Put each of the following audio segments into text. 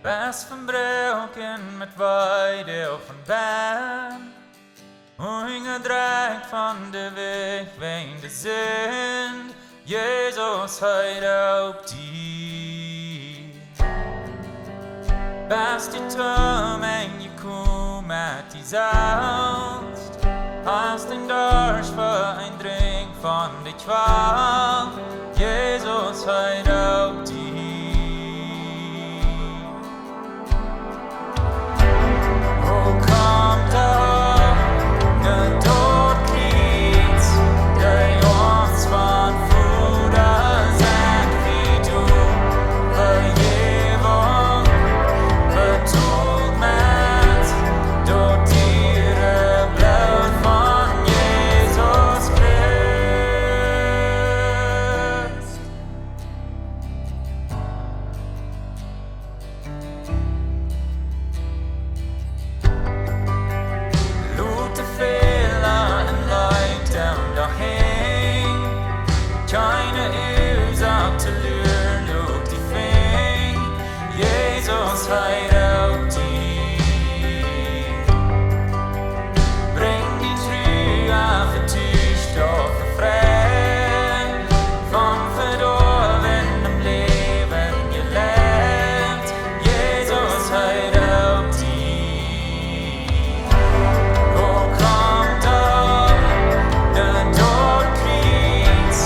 Best verbroken met weide op een baan. Ongedreigd van de weg ween de zin. Jezus, hij op die. Best je tom en je koe met die zelfst. Als den dorst voor een drink van de kwaal. Jezus, hij op die. Keine is up te luren op die veen. Jezus, hij op die. Breng die tru af het toestof vrij. Van verdorven im leven je lebt. Jezus, hij op die. O komt op, de dood kriegt.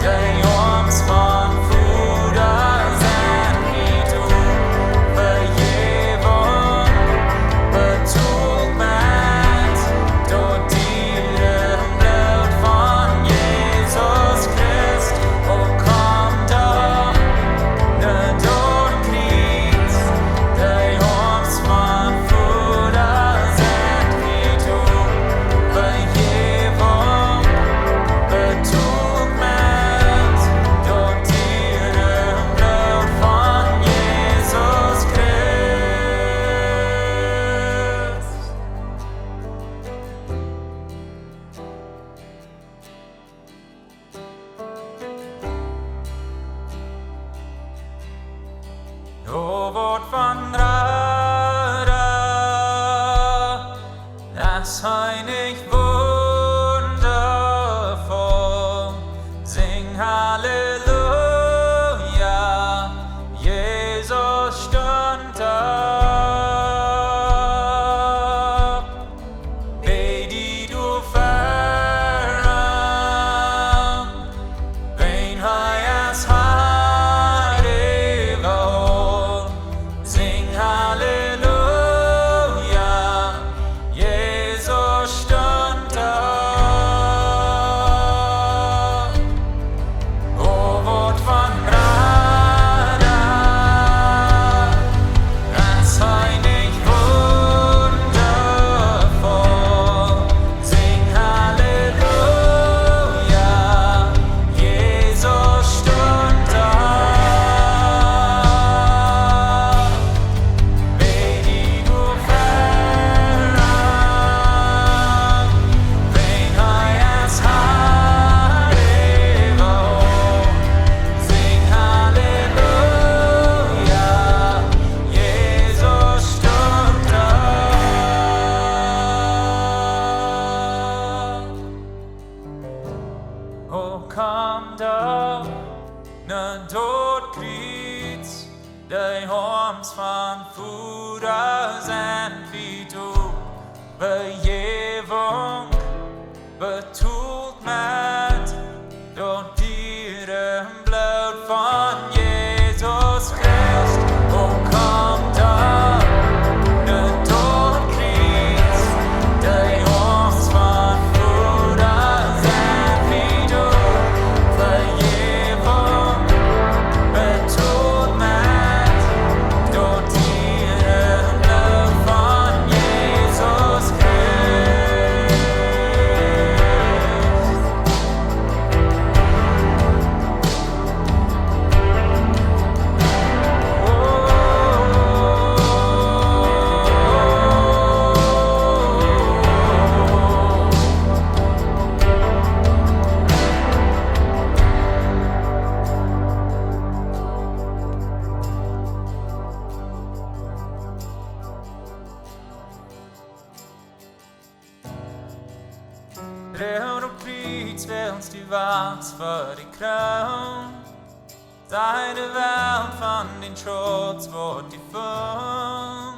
De jongens van vroeger zijn niet op vergeven, bedoeld met door dieren bloed van Jezus Christ. O komt op, de dood kriegt. De jongens van vroeger zijn niet op vergeven, bedoeld met door dieren bloed van Jezus Christ. O woord van Rada, das heilig wundervoll. Sing Halleluja, Jesus stund auf. Bei die du verram, wen heiers Heide wohl. Sing Halleluja, Jesus stund auf. O Wort von Rada, das heilig wundervoll. Sing Halleluja, Jesus stund auf. Bei die du verram, wen heiers Heide wohl. Sing Halleluja, Jesus stund auf. O komt op, ne dood kriegt. De homs van vroeger zijn wie du. Bejevung, bedoeld met door dieren bloed van Jezus Christ. O komt op, ne dood kriegt. De homs van vroeger zijn wie du. Vergevung, bedoeld met door dieren bloed van Jezus Christ. Död och krig svälts du vars för din crown. Sei du Welt von den Trotz, wo die Fund.